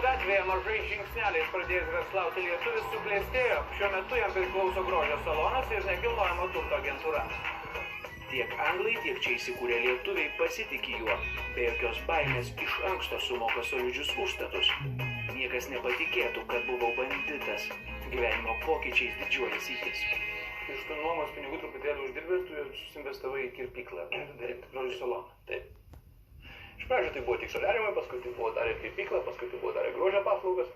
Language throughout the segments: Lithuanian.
gatvėje mažais žingsneliais pradėjęs verslauti lietuvis suklestėjo. Šiuo metu jam priklauso grožio salonas ir nekilnojamo turto agentūra. Tiek anglai, tiek čia įsikūrę lietuviai pasitiki juo. Be jokios baimės iš anksto sumoka solidžius užstatus. Niekas nepatikėtų, kad buvau banditas. Gyvenimo pokyčiais didžiuojasi jis. Iš tų nuomos pinigų truputėlį uždirbęs, tu susinvestavai į kirpyklą, daryti grožio saloną. Taip. Iš pradžių tai buvo tik soliariumai, paskui tai buvo dar ir kirpykla, paskui tai buvo dar ir grožio paslaugas.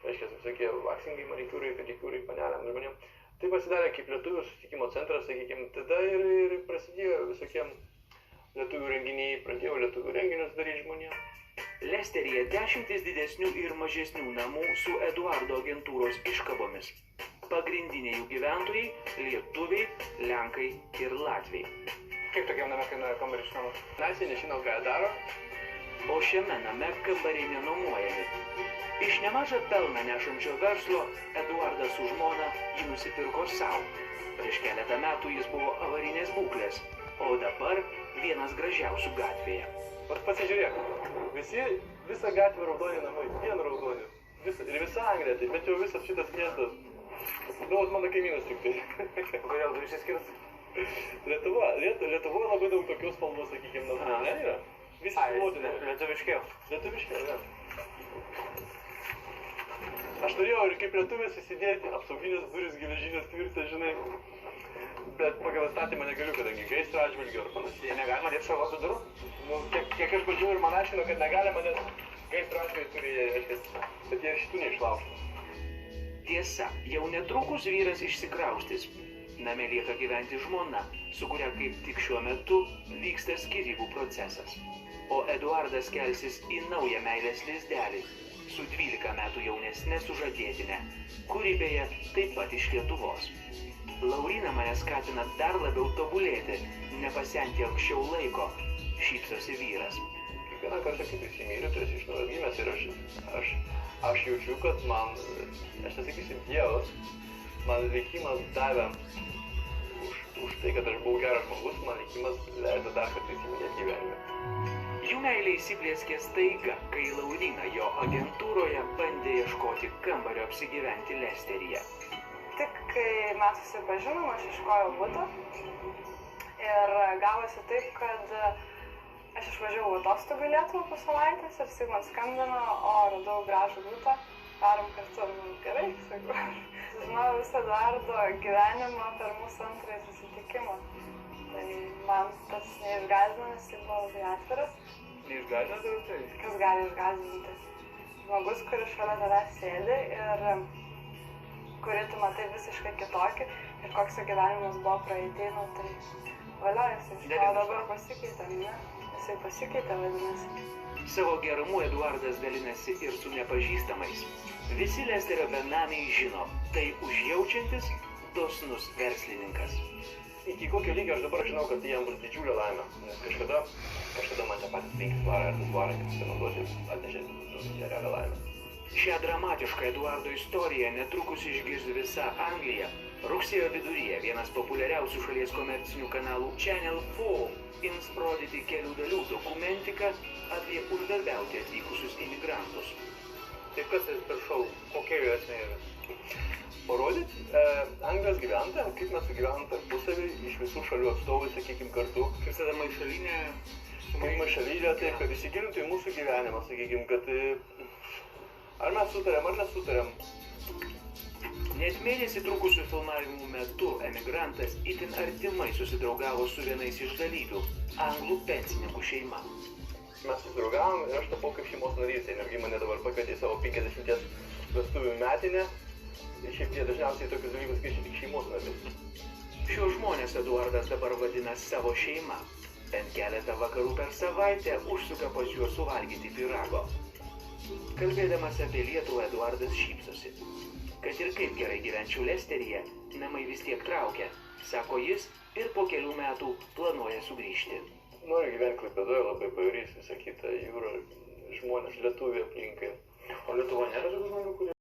Reiškia, visokie vaksingai, manikiūrai, pedikiūrai, paneliam ir žmonėm. Tai pasidarė kaip lietuvių susitikimo centras, sakykime, tada ir prasidėjo visokiem lietuvių renginiai, pradėjau lietuvių renginius daryti žmonėms. Lesteryje dešimtis didesnių ir mažesnių namų su Eduardo agentūros iškabomis. Pagrindiniai jų gyventojai – lietuviai, lenkai ir latviai. Kaip tokiam name kainuoja kambarys namas? Mes jie nežinau, ką jie daro. O šiame name kambariai nenuomojami. Iš nemažą pelną nešančio verslo Eduardas su žmona jį nusipirko savo. Prieš keletą metų jis buvo avarinės būklės, o dabar vienas gražiausių gatvėje. Vat pasižiūrėk, visa gatvė raudoni namai, vien raudoni. Ir visa Anglija, tai bet jau visas šitas miestas. Galvos mano kaimynus tik tai. Kodėl tu išsiskirs? Lietuvoje labai daug tokios spalvos, sakykime, namų. Ne yra? Visi spalvoti. Lietuviškiau. Lietuviškiau, ne. Aš norėjau ir kaip lietuvis įsidėti apsauginės duris, geležinės tvirtės, žinai. Bet pagal įstatymą negaliu, kadangi gaisro atžvilgiu ar panašiai. Jie negalima dėti šalia su durų? Nu, kiek aš bandžiau ir man aiškino, kad negalima, nes gaisro atžvilgiu turi jie, reiškia, bet jie šitų neišlaužtų. Tiesa, jau netrukus vyras išsikraustys. Name lieka gyventi žmona, su kuria kaip tik šiuo metu vyksta skyrybų procesas. O Eduardas kelsis į naują meilės lizdelį su 12 metų jaunesne sužadėtine, kuri beje taip pat iš Lietuvos. Lauryna mane skatina dar labiau tobulėti, nepasenti anksčiau laiko, šypsosi vyras. Kiekvieną kartą, kai prisimyliu, tu esi iš naujo gimęs ir aš jaučiu, kad man, aš nesakysiu, Dievas, man likimas davė už tai, kad aš buvau geras žmogus, man likimas leido dar kartą įsimylėti gyvenime. Jų meilė įsiplėskė staiga, kai Lauryna jo agentūroje bandė ieškoti kambario apsigyventi Lesteryje. Tik kai mes susipažinom, aš ieškojau buto ir gavosi taip, kad aš išvažiavau atostogų Lietuvą po savaitės ir jisai man skambino, o radau gražų butą, darom kartu, gerai, sakau. Žinojau visą Eduardo gyvenimą per mūsų antrąjį susitikimą. Tai man tas neišgąsdino, nes jis buvo labai atviras. Neišgąsdino tai? Kas gali išgąsdinti? Žmogus, kuris šalia tavęs sėdi ir kurį tu matai visiškai kitokį ir koks jo gyvenimas buvo praeitį, nu tai valio, jisai iš to dabar pasikeitė, ne? Jisai pasikeitė, vadinasi. Savo gerumu Eduardas dalinasi ir su nepažįstamais. Visi Lesterio benamiai žino, tai užjaučiantis, dosnus verslininkas. Iki kokio lygio aš dabar žinau, kad jiem bus didžiulė laimė, nes kažkada man čia patys 5 svarai ar 2 svarai, kaip susimanduoti, atnešė nerealią laimę. Šią dramatišką Eduardo istoriją netrukus išgirs visa Anglija. Rugsėjo viduryje vienas populiariausių šalies komercinių kanalų Channel 4 ims rodyti kelių dalių dokumentiką apie uždarbiauti atvykusius imigrantus. Taip kas per šou, kokia jų esmė yra? Parodyti Anglijos gyventojams, kaip mes sugyvenam tarpusavį iš visų šalių atstovų, sakykime, kartu. Kaip tada maišalinė? Kaip maišalinė, taip, kad įsigilintų į mūsų gyvenimą, sakykime, kad ar mes sutarėm, ar nesutarėm. Net mėnesį trukusių filmavimų metu emigrantas itin artimai susidraugavo su vienais iš dalyvių – anglų pensininkų šeima. Mes susidraugavom ir aš tapau kaip šeimos narys, tai netgi mane dabar pakvietė į savo 50 vestuvių metinę. Ir šiaip jie dažniausiai tokius dalykus keičia tik šeimos nariais. Šios žmonės Eduardas dabar vadina savo šeima. Bent keletą vakarų per savaitę užsuka pas juos suvalgyti pyrago. Kalbėdamas apie Lietuvą, Eduardas šypsosi. Kad ir kaip gerai gyvenčiau Lesteryje, namai vis tiek traukia, sako jis, ir po kelių metų planuoja sugrįžti. Noriu gyventi Klaipėdoje, labai pajūrys, visą kitą jūrą, žmonės, lietuviai aplinkai. O Lietuvoje nėra tokių žmonių, kurie